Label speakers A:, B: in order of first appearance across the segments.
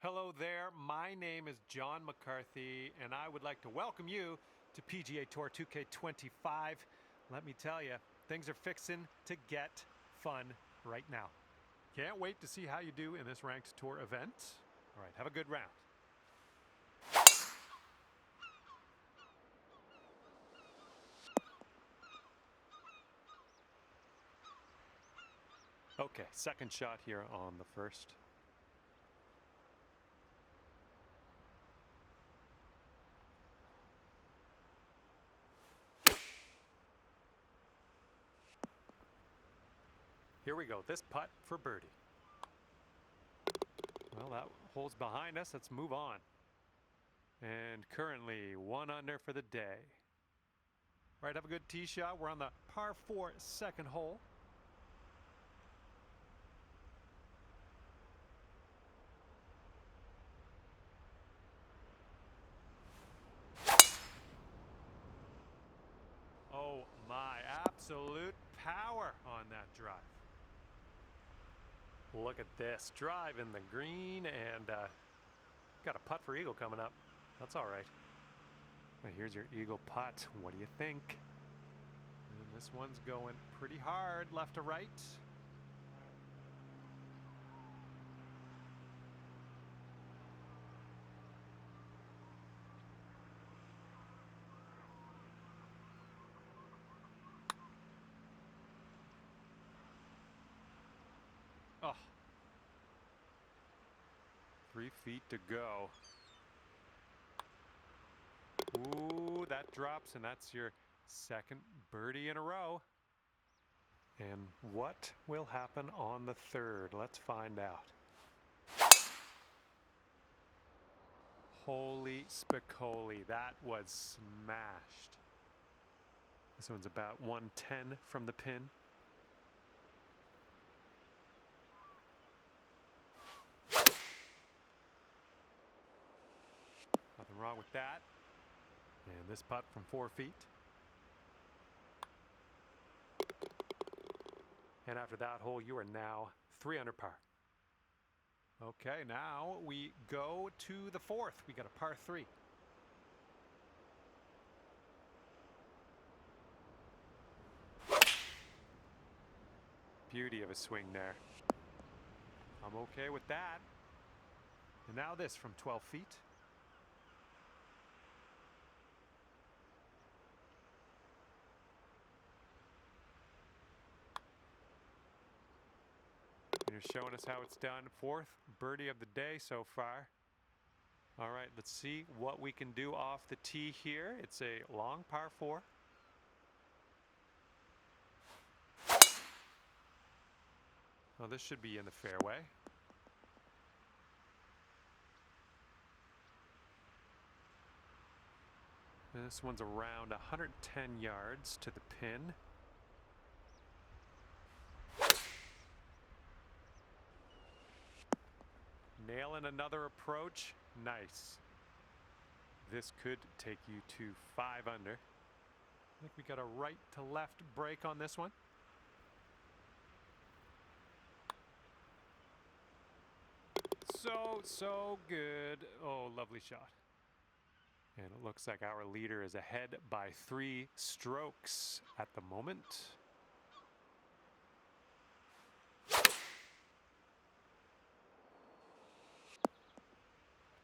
A: Hello there, my name is John McCarthy, and I would like to welcome you to PGA Tour 2K25. Let me tell you, things are fixing to get fun right now. Can't wait to see how you do in this ranked tour event. All right, have a good round. Okay, second shot here on the first. Here we go, this putt for birdie. Well, that hole's behind us. Let's move on. And currently 1 under for the day. All right, have a good tee shot. We're on the par 4 second hole. Oh my, absolute power on that drive. Look at this, drive in the green, and got a putt for eagle coming up. That's all right. Well, here's your eagle putt. What do you think? And this one's going pretty hard, left to right. Oh. 3 feet to go. Ooh, that drops, and that's your second birdie in a row. And what will happen on the third? Let's find out. Holy spicoli, that was smashed. This one's about 110 from the pin. Nothing wrong with that. And this putt from 4 feet. And after that hole, you are now 3 under par. Okay, now we go to the fourth. We got a par 3. Beauty of a swing there. I'm okay with that. And now this from 12 feet. And you're showing us how it's done. 4th birdie of the day so far. All right, let's see what we can do off the tee here. It's a long par 4. Well, this should be in the fairway. And this one's around 110 yards to the pin. Nailing another approach. Nice. This could take you to 5 under. I think we got a right to left break on this one. So good. Oh, lovely shot. And it looks like our leader is ahead by 3 strokes at the moment.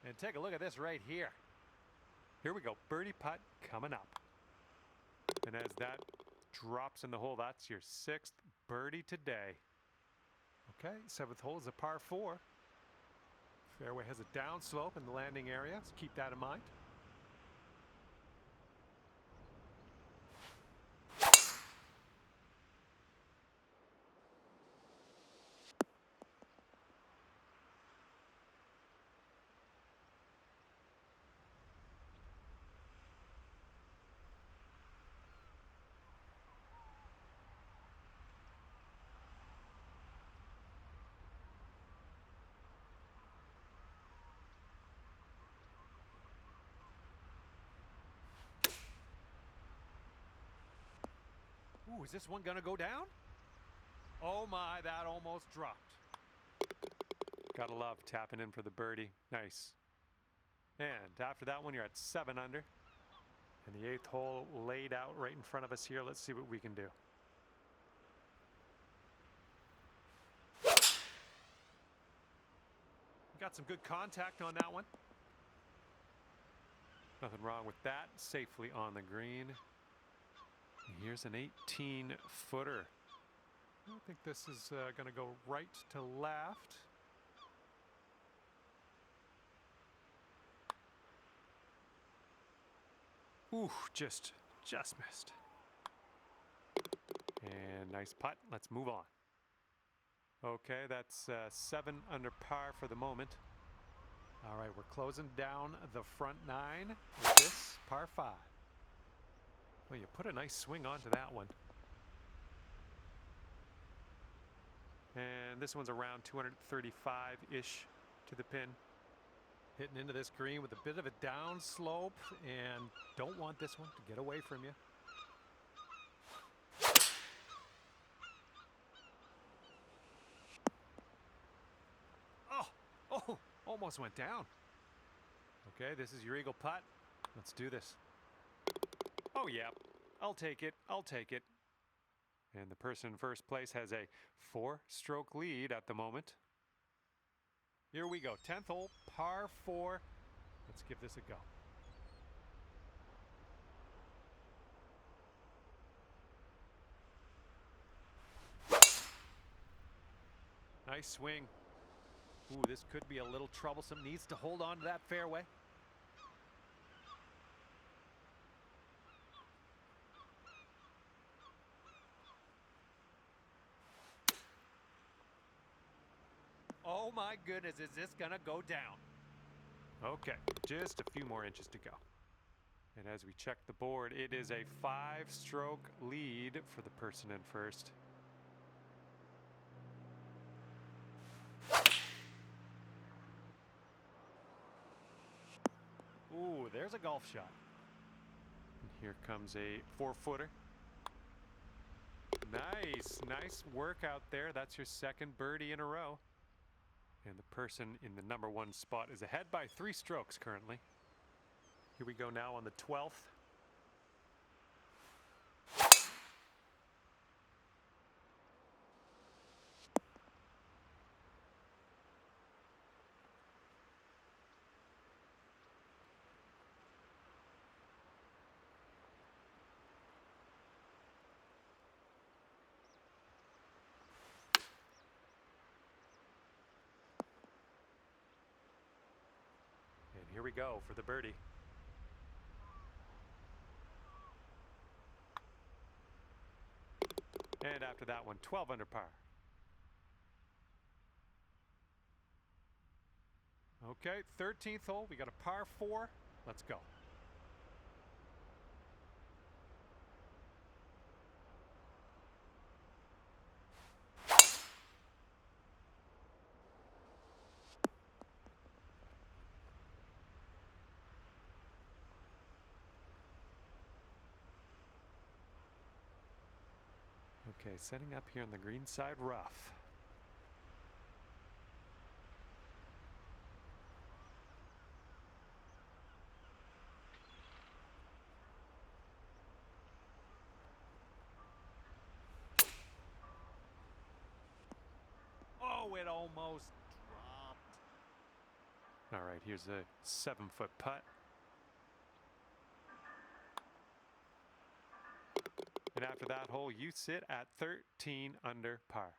A: And take a look at this right here. Here we go, birdie putt coming up. And as that drops in the hole, that's your 6th birdie today. Okay, 7th hole is a par 4. Fairway has a downslope in the landing area, so keep that in mind. Ooh, is this one gonna go down? Oh my, that almost dropped. Gotta love tapping in for the birdie. Nice. And after that one, you're at 7 under. And the 8th hole laid out right in front of us here. Let's see what we can do. Got some good contact on that one. Nothing wrong with that. Safely on the green. Here's an 18-footer. I think this is going to go right to left. Ooh, just missed. And nice putt. Let's move on. Okay, that's 7 under par for the moment. All right, we're closing down the front 9 with this par 5. Well, you put a nice swing onto that one. And this one's around 235-ish to the pin. Hitting into this green with a bit of a down slope, and don't want this one to get away from you. Oh, almost went down. Okay, this is your eagle putt. Let's do this. Oh, yeah, I'll take it. I'll take it. And the person in first place has a 4-stroke lead at the moment. Here we go. 10th hole, par 4. Let's give this a go. Nice swing. Ooh, this could be a little troublesome. Needs to hold on to that fairway. Oh my goodness, is this gonna go down? Okay, just a few more inches to go. And as we check the board, it is a 5-stroke lead for the person in first. Ooh, there's a golf shot. And here comes a 4-footer. Nice work out there. That's your second birdie in a row. And the person in the number 1 spot is ahead by 3 strokes currently. Here we go now on the 12th. And here we go for the birdie. And after that one, 12 under par. Okay, 13th hole. We got a par 4. Let's go. Okay, setting up here on the green side rough. Oh, it almost dropped. All right, here's a 7-foot putt. And after that hole, you sit at 13 under par.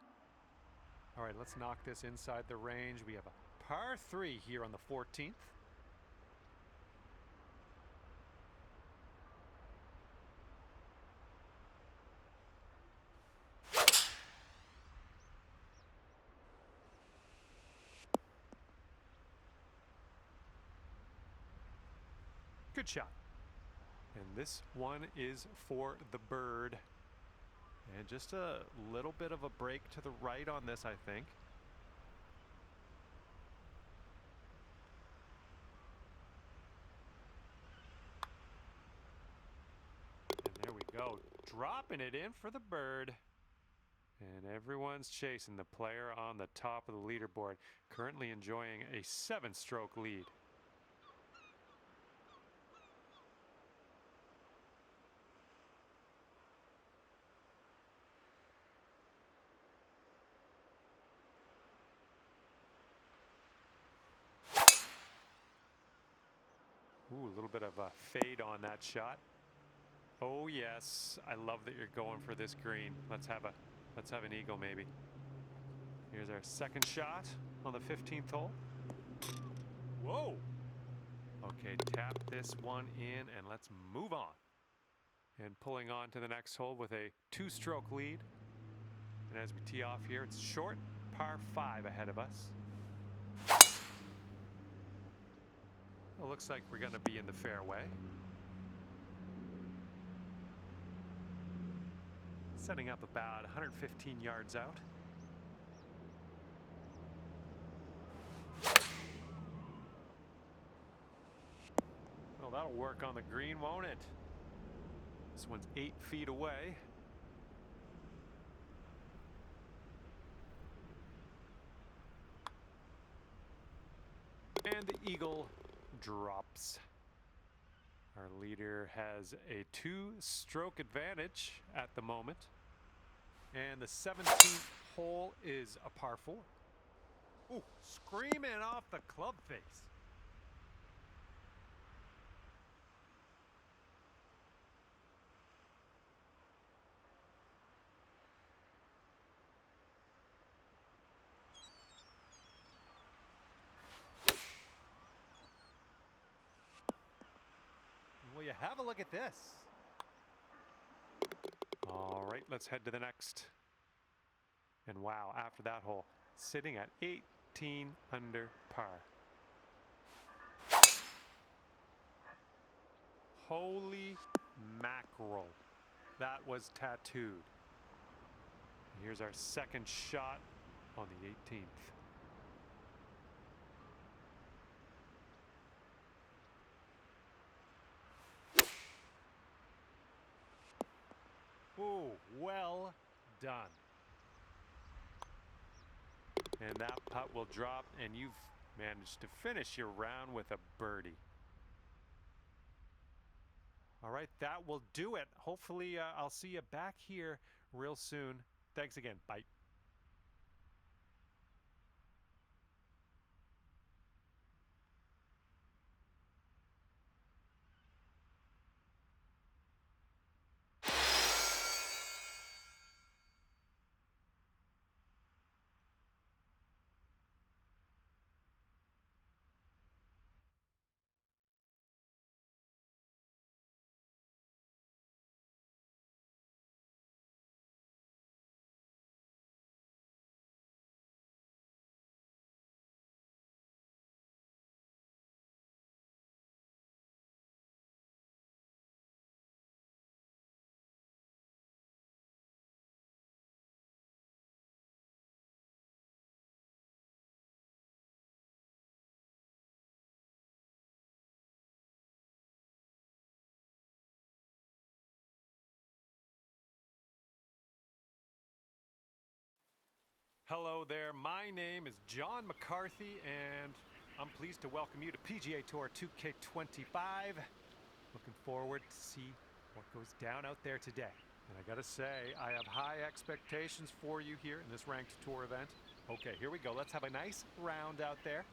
A: All right, let's knock this inside the range. We have a par 3 here on the 14th. Good shot. And this one is for the bird. And just a little bit of a break to the right on this, I think. And there we go. Dropping it in for the bird. And everyone's chasing the player on the top of the leaderboard, currently enjoying a 7-stroke lead. Ooh, a little bit of a fade on that shot. Oh yes, I love that you're going for this green. Let's have an eagle maybe. Here's our second shot on the 15th hole. Whoa. Okay, tap this one in and let's move on. And pulling on to the next hole with a 2-stroke lead. And as we tee off here, it's short, par 5 ahead of us. It looks like we're going to be in the fairway. Setting up about 115 yards out. Well, that'll work on the green, won't it? This one's 8 feet away. And the eagle drops. Our leader has a 2-stroke advantage at the moment. And the 17th hole is a par 4. Ooh, screaming off the club face. Will you have a look at this? All right, let's head to the next. And wow, after that hole, sitting at 18 under par. Holy mackerel. That was tattooed. Here's our second shot on the 18th. Ooh, well done. And that putt will drop, and you've managed to finish your round with a birdie. All right, that will do it. Hopefully, I'll see you back here real soon. Thanks again. Bye. Hello there, my name is John McCarthy, and I'm pleased to welcome you to PGA Tour 2K25. Looking forward to see what goes down out there today. And I gotta say, I have high expectations for you here in this ranked tour event. Okay, here we go. Let's have a nice round out there.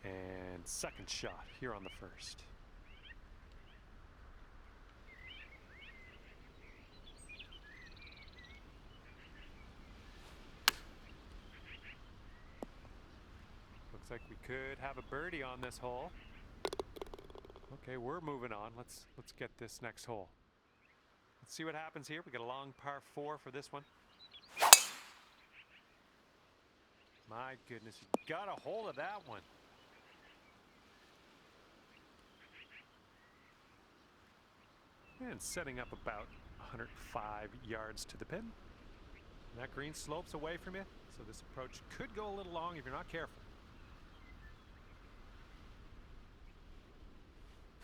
A: And second shot here on the first. Looks like we could have a birdie on this hole. Okay, we're moving on. Let's get this next hole. Let's see what happens here. We got a long par 4 for this one. My goodness, you got a hold of that one. And setting up about 105 yards to the pin. And that green slopes away from you, so this approach could go a little long if you're not careful.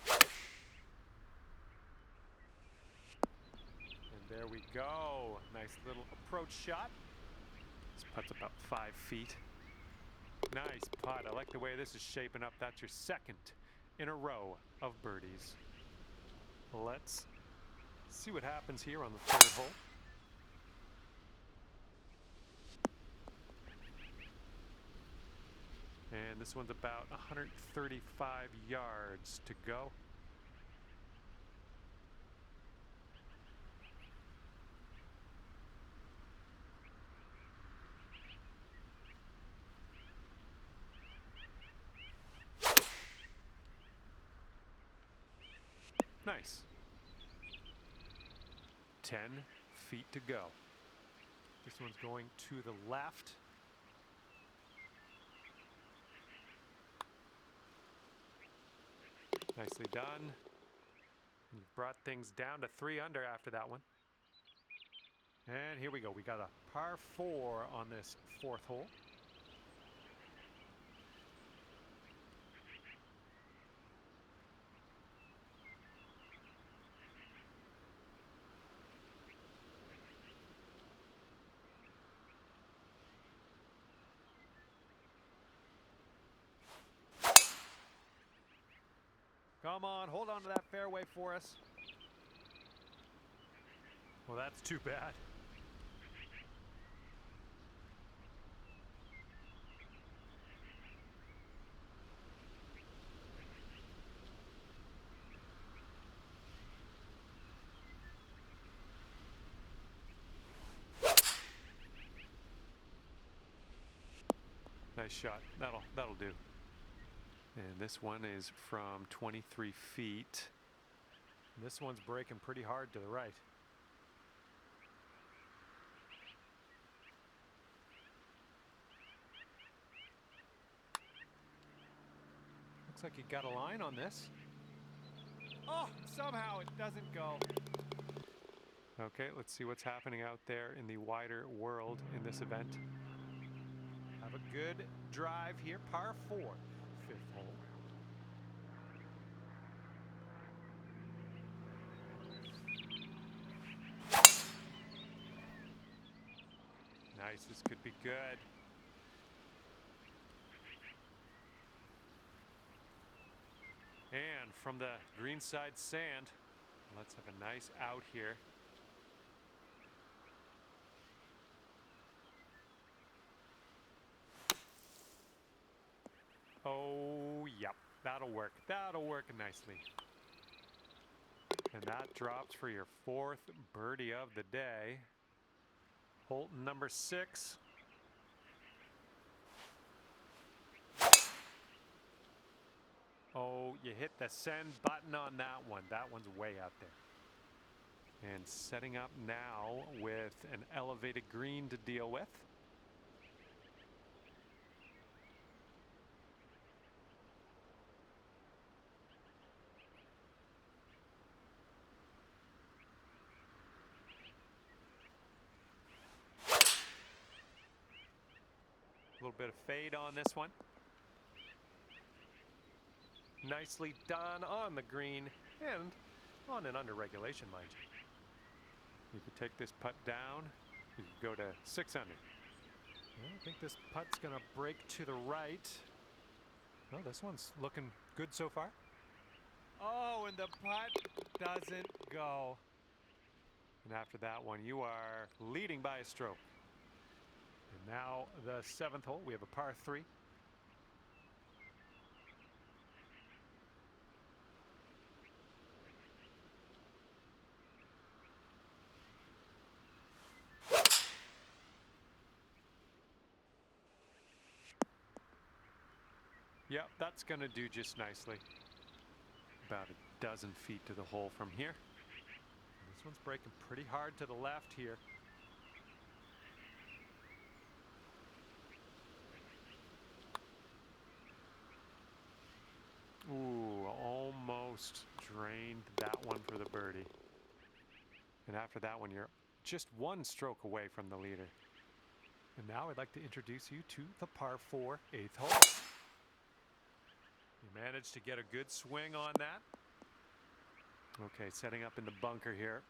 A: And there we go. Nice little approach shot. This putt's about 5 feet. Nice putt. I like the way this is shaping up. That's your second in a row of birdies. Let's see what happens here on the third hole. And this one's about 135 yards to go. Nice. 10 feet to go. This one's going to the left. Nicely done. You've brought things down to 3 under after that one. And here we go. We got a par 4 on this fourth hole. Come on, hold on to that fairway for us. Well, that's too bad. Nice shot. That'll do. And this one is from 23 feet. This one's breaking pretty hard to the right. Looks like you got a line on this. Oh, somehow it doesn't go. Okay, let's see what's happening out there in the wider world in this event. Have a good drive here, par 4. 5th hole. Nice, this could be good. And from the greenside sand, let's have a nice out here. Oh, yep, that'll work. That'll work nicely. And that drops for your 4th birdie of the day. Hole number 6. Oh, you hit the send button on that one. That one's way out there. And setting up now with an elevated green to deal with. A little bit of fade on this one. Nicely done on the green and on an under regulation, mind you. You could take this putt down. You could go to 6 under. I think this putt's going to break to the right. Oh, this one's looking good so far. Oh, and the putt doesn't go. And after that one, you are leading by a stroke. And now the 7th hole, we have a par 3. Yep, that's going to do just nicely. About a dozen feet to the hole from here. This one's breaking pretty hard to the left here. Ooh, almost drained that one for the birdie. And after that one, you're just one stroke away from the leader. And now I'd like to introduce you to the par 4 8th hole. You managed to get a good swing on that. Okay, setting up in the bunker here.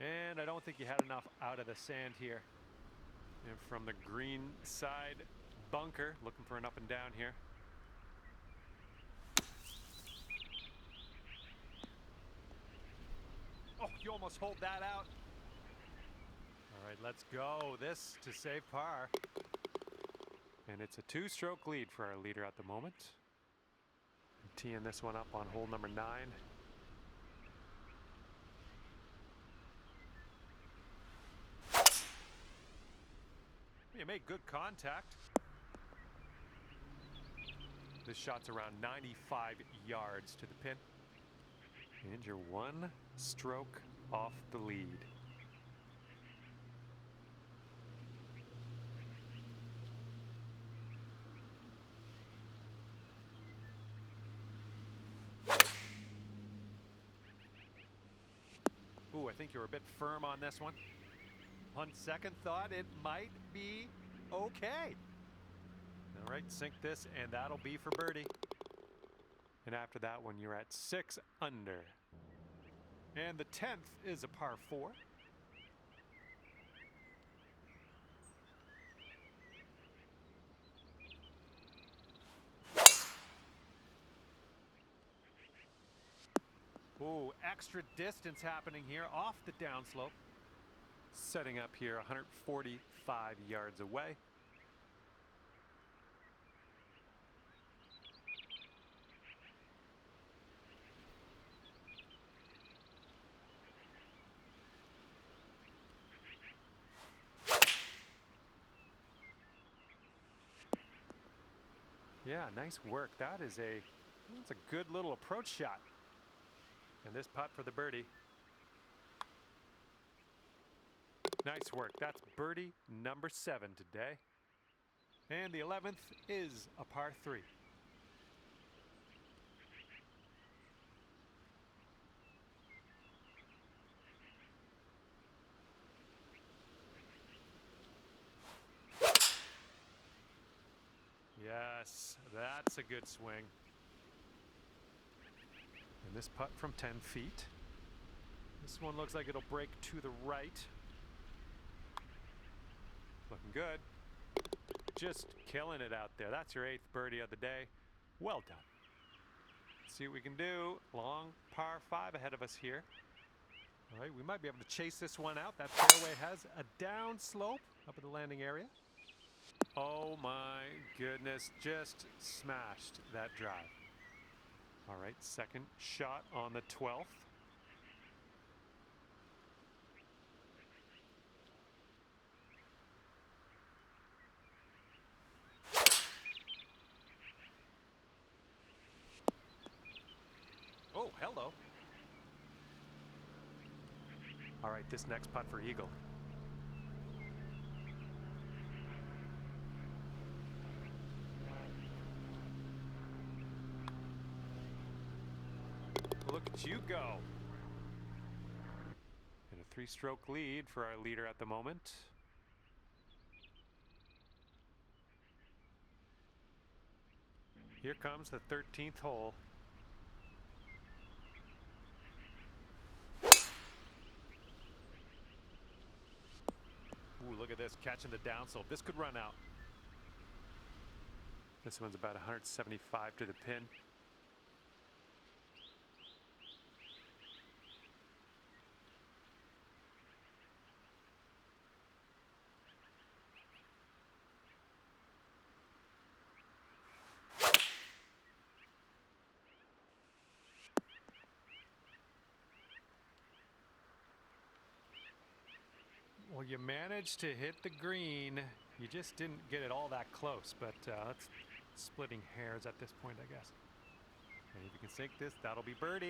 A: And I don't think you had enough out of the sand here. And from the green side bunker, looking for an up and down here. Oh, you almost hold that out. All right, let's go. This to save par. And it's a 2-stroke lead for our leader at the moment. Teeing this one up on hole number 9. You made good contact. This shot's around 95 yards to the pin. And you're 1 stroke off the lead. Ooh, I think you were a bit firm on this one. On second thought, it might be okay. All right, sink this, and that'll be for birdie. And after that one, you're at 6 under. And the 10th is a par 4. Ooh, extra distance happening here off the downslope. Setting up here 145 yards away. Yeah, nice work. That's a good little approach shot. And this putt for the birdie. Nice work. That's birdie number 7 today. And the 11th is a par 3. Yes, that's a good swing. And this putt from 10 feet. This one looks like it'll break to the right. Looking good. Just killing it out there. That's your 8th birdie of the day. Well done. Let's see what we can do. Long par 5 ahead of us here. All right, we might be able to chase this one out. That fairway has a down slope up at the landing area. Oh my goodness, just smashed that drive. All right, second shot on the 12th. Oh, hello. All right, this next putt for eagle. Look at you go. And a 3-stroke lead for our leader at the moment. Here comes the 13th hole. Ooh, look at this, catching the downslope. This could run out. This one's about 175 to the pin. Well, you managed to hit the green. You just didn't get it all that close, but that's splitting hairs at this point, I guess. And if you can sink this, that'll be birdie.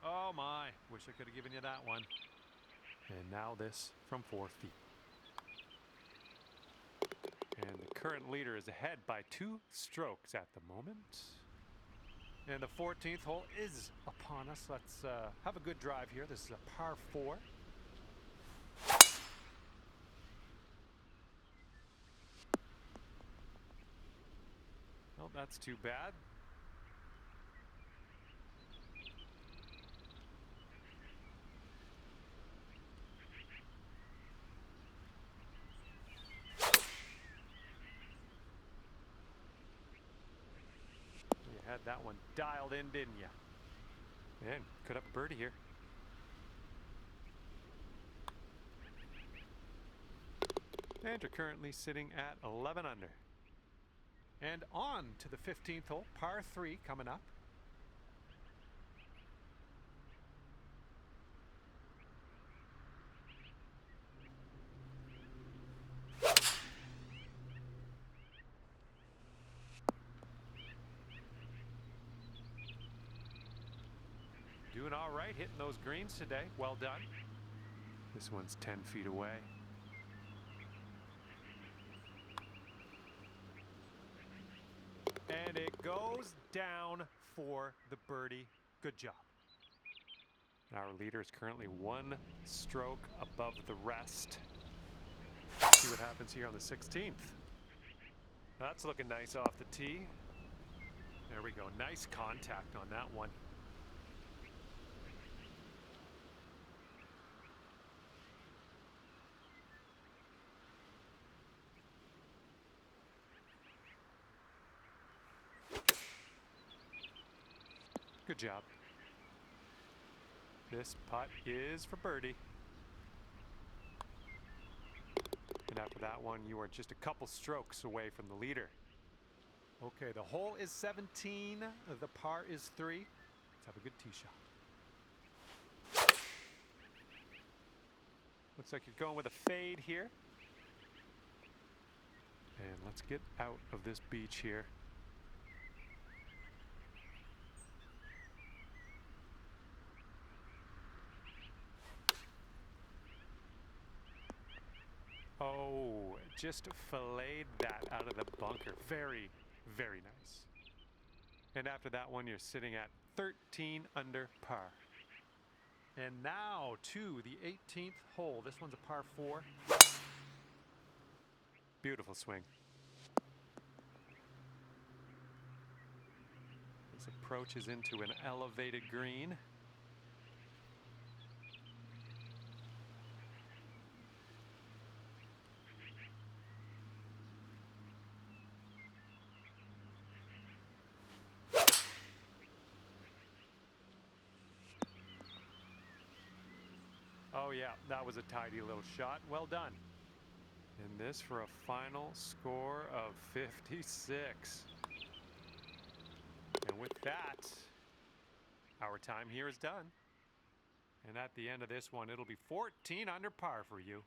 A: Oh my, wish I could have given you that one. And now this from 4 feet. And the current leader is ahead by 2 strokes at the moment. And the 14th hole is upon us. Let's have a good drive here. This is a par 4. Oh, that's too bad. You had that one dialed in, didn't you? And could have a birdie here. And you're currently sitting at 11 under. And on to the 15th hole, par 3 coming up. Doing all right, hitting those greens today. Well done. This one's 10 feet away. And it goes down for the birdie. Good job. Our leader is currently 1 stroke above the rest. Let's see what happens here on the 16th. That's looking nice off the tee. There we go. Nice contact on that one. Good job. This putt is for birdie. And after that one, you are just a couple strokes away from the leader. Okay, the hole is 17. The par is 3. Let's have a good tee shot. Looks like you're going with a fade here. And let's get out of this beach here. Oh, just filleted that out of the bunker. Very, very nice. And after that one, you're sitting at 13 under par. And now to the 18th hole. This one's a par 4. Beautiful swing. This approaches into an elevated green. Oh yeah, that was a tidy little shot. Well done. And this for a final score of 56. And with that, our time here is done. And at the end of this one, it'll be 14 under par for you.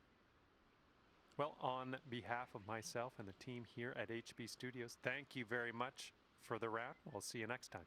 A: Well, on behalf of myself and the team here at HB Studios, thank you very much for the round. We'll see you next time.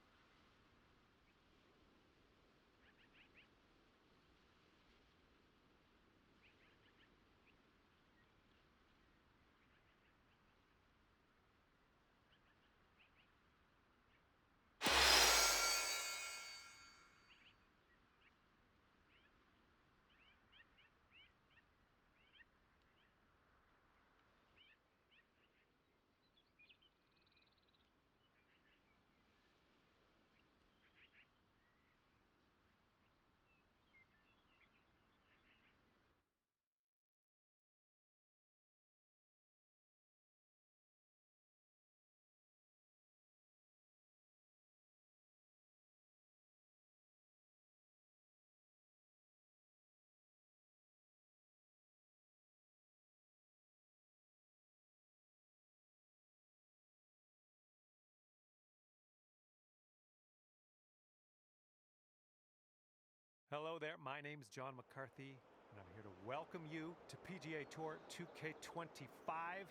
A: Hello there, my name's John McCarthy, and I'm here to welcome you to PGA Tour 2K25.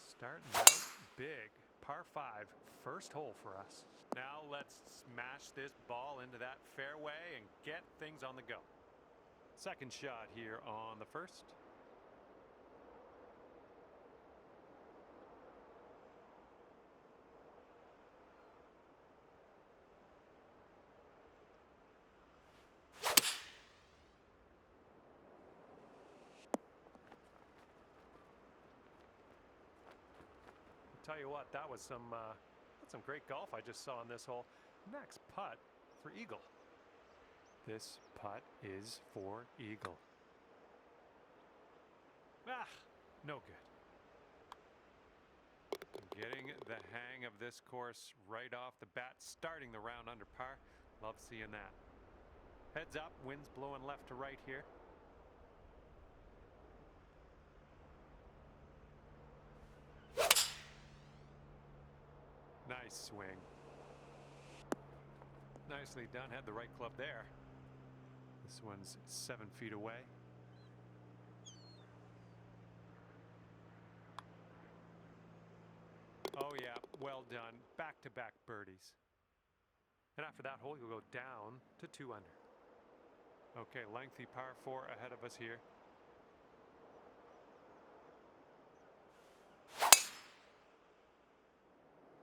A: Starting out big, par 5, first hole for us. Now let's smash this ball into that fairway and get things on the go. Second shot here on the first. Tell you what, that was some great golf I just saw on this hole. Next putt for eagle. This putt is for eagle. Ah, no good. Getting the hang of this course right off the bat, starting the round under par. Love seeing that. Heads up, wind's blowing left to right here. Nice swing. Nicely done. Had the right club there. This one's 7 feet away. Oh yeah, well done. Back-to-back birdies. And after that hole, you'll go down to 2 under. Okay, lengthy par 4 ahead of us here.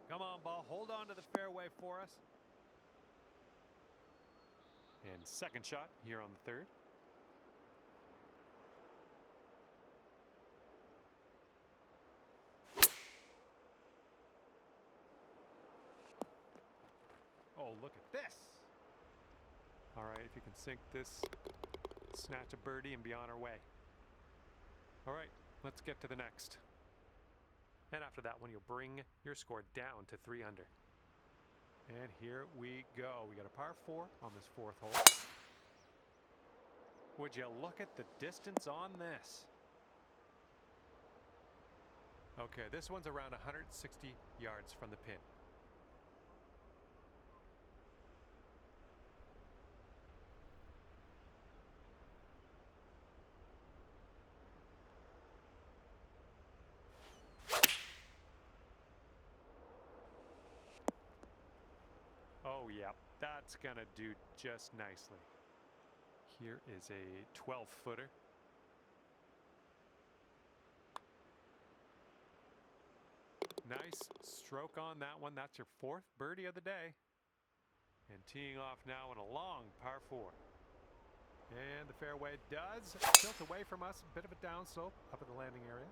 A: Come on, ball. Hold on to the fairway for us. And second shot here on the third. Oh, look at this. All right, if you can sink this, snatch a birdie and be on our way. All right, let's get to the next. And after that one, you'll bring your score down to 3 under. And here we go. We got a par 4 on this 4th hole. Would you look at the distance on this? Okay, this one's around 160 yards from the pin. Oh yeah, that's gonna do just nicely. Here is a 12-footer. Nice stroke on that one. That's your 4th birdie of the day. And teeing off now in a long par 4. And the fairway does tilt away from us. A bit of a downslope up at the landing area.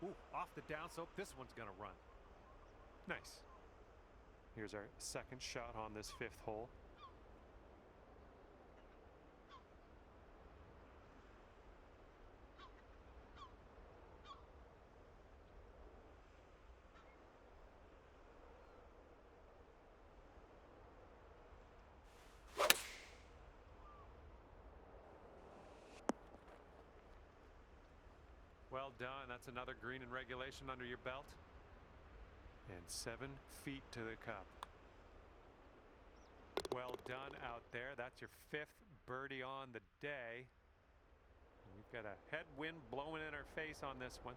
A: Ooh, off the downslope. This one's gonna run. Nice. Here's our second shot on this 5th hole. Well done. That's another green in regulation under your belt. And 7 feet to the cup. Well done out there. That's your 5th birdie on the day. We've got a headwind blowing in our face on this one.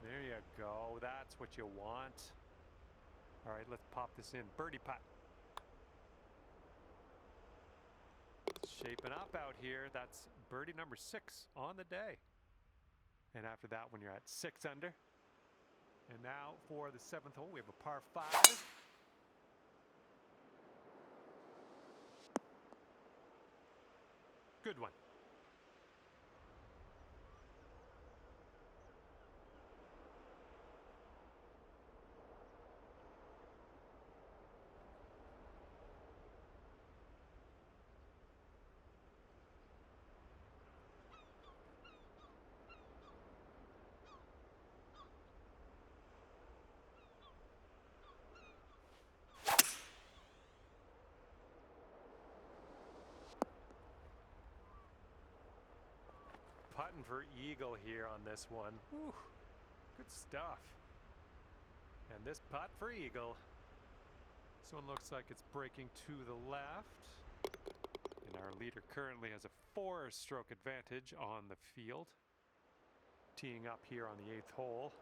A: There you go. That's what you want. All right, let's pop this in. Birdie putt. Shaping up out here. That's birdie number 6 on the day. And after that one, you're at 6 under. And now for the 7th hole, we have a par 5. Good one. putting for eagle here on this one. Whew, good stuff. And this putt for eagle. This one looks like it's breaking to the left. And our leader currently has a 4-stroke advantage on the field. Teeing up here on the 8th hole.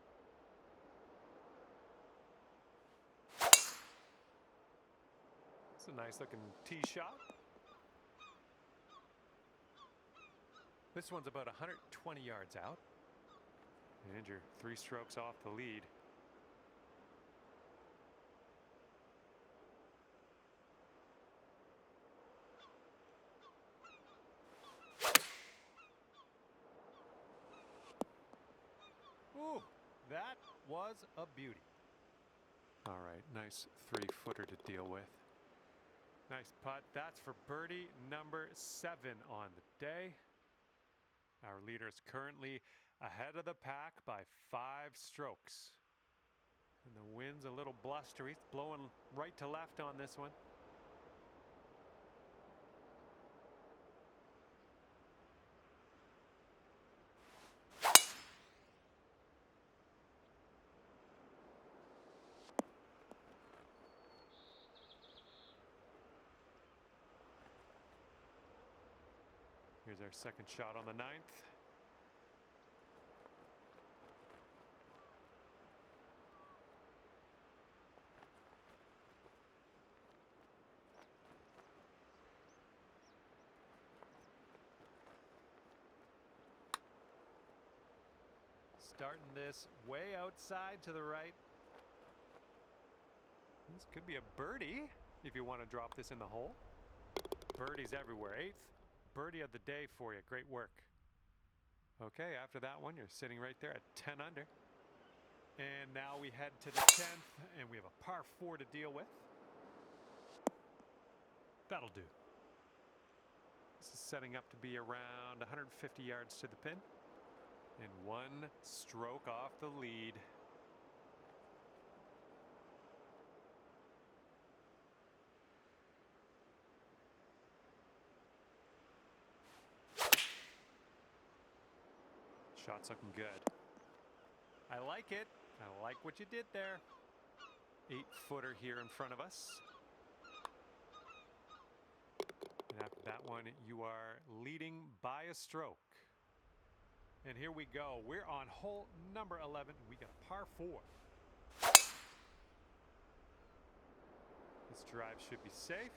A: It's a nice looking tee shot. This one's about 120 yards out. And you're 3 strokes off the lead. Ooh, that was a beauty. All right, nice 3-footer to deal with. Nice putt. That's for birdie number 7 on the day. Our leader is currently ahead of the pack by 5 strokes. And the wind's a little blustery. It's blowing right to left on this one. Here's our second shot on the 9th. Starting this way outside to the right. This could be a birdie if you want to drop this in the hole. Birdies everywhere. 8th birdie of the day for you. Great work. Okay, after that one, you're sitting right there at 10 under. And now we head to the 10th, and we have a par 4 to deal with. That'll do. This is setting up to be around 150 yards to the pin. And 1 stroke off the lead. Shot's looking good. I like it. I like what you did there. 8-footer here in front of us. And after that one, you are leading by a stroke. And here we go. We're on hole number 11. We got a par 4. This drive should be safe.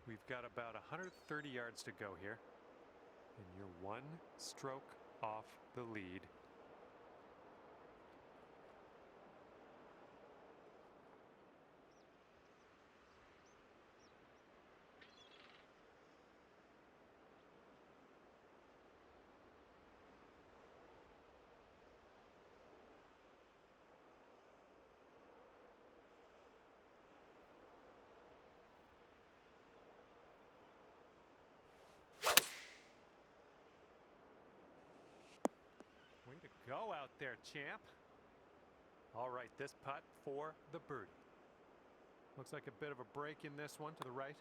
A: We've got about 130 yards to go here. And you're 1 stroke off the lead. Way to go out there, champ. All right, this putt for the birdie. Looks like a bit of a break in this one to the right.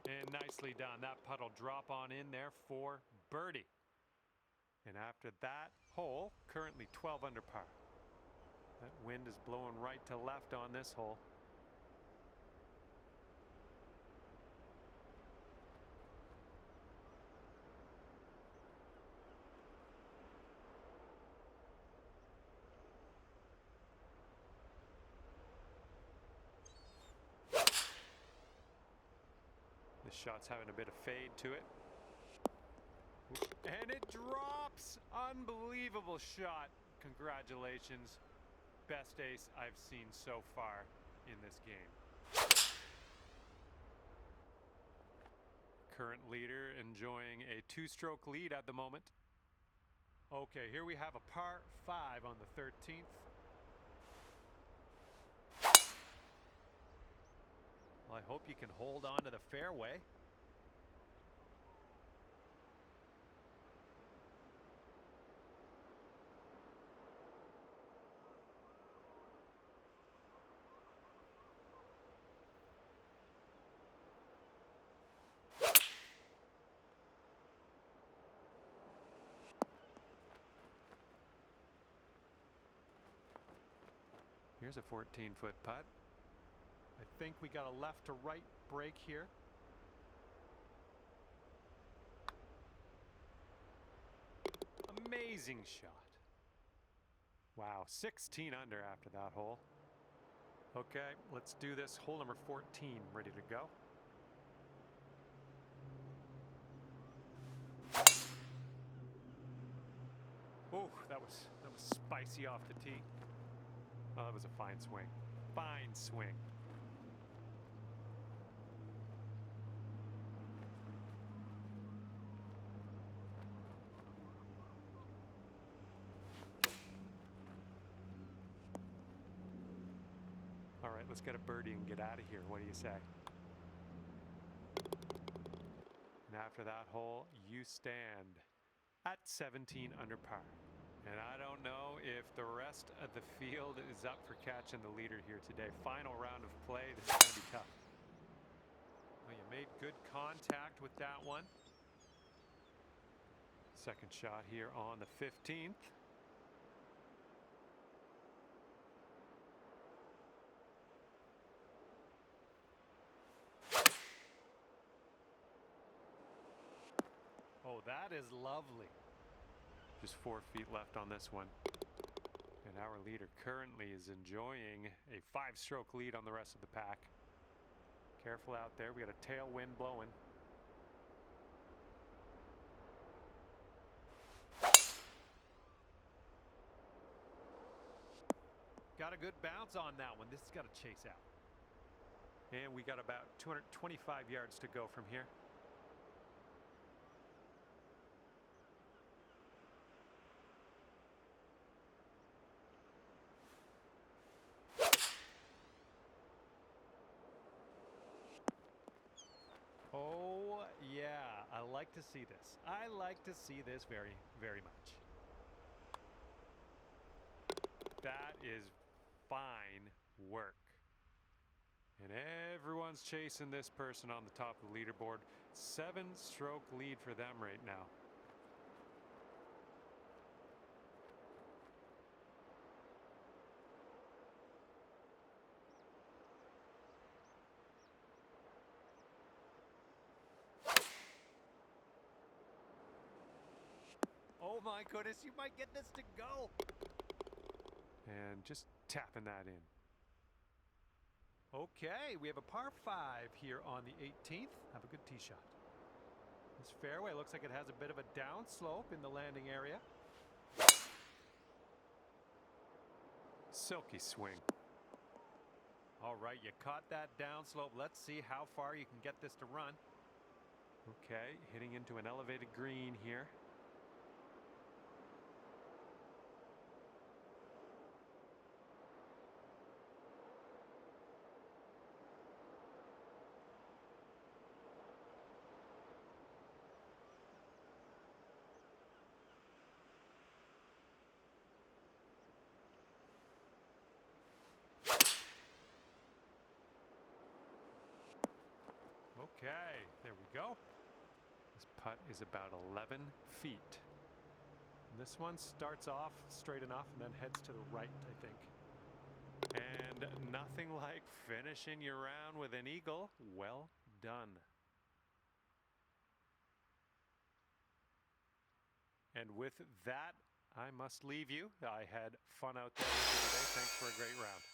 A: And nicely done. That putt will drop on in there for birdie. And after that hole, currently 12 under par. That wind is blowing right to left on this hole. This shot's having a bit of fade to it. And it drops! Unbelievable shot. Congratulations. Best ace I've seen so far in this game. Current leader enjoying a 2-stroke lead at the moment. Okay, here we have a par 5 on the 13th. Well, I hope you can hold on to the fairway. There's a 14-foot putt. I think we got a left to right break here. Amazing shot. Wow, 16 under after that hole. Okay, let's do this. Hole number 14, ready to go. Oh, that was spicy off the tee. Oh, that was a fine swing. Fine swing. All right, let's get a birdie and get out of here. What do you say? And after that hole, you stand at 17 under par. And I don't know if the rest of the field is up for catching the leader here today. Final round of play. This is going to be tough. Well, you made good contact with that one. Second shot here on the 15th. Oh, that is lovely. Just 4 feet left on this one. And our leader currently is enjoying a 5-stroke lead on the rest of the pack. Careful out there. We got a tailwind blowing. Got a good bounce on that one. This has got to chase out. And we got about 225 yards to go from here. Oh, yeah, I like to see this. I like to see this very, very much. That is fine work. And everyone's chasing this person on the top of the leaderboard. 7-stroke lead for them right now. Oh my goodness, you might get this to go. And just tapping that in. Okay, we have a par 5 here on the 18th. Have a good tee shot. This fairway looks like it has a bit of a downslope in the landing area. Silky swing. All right, you caught that downslope. Let's see how far you can get this to run. Okay, hitting into an elevated green here. Okay, there we go. This putt is about 11 feet. And this one starts off straight enough and then heads to the right, I think. And nothing like finishing your round with an eagle. Well done. And with that, I must leave you. I had fun out there with you today. Thanks for a great round.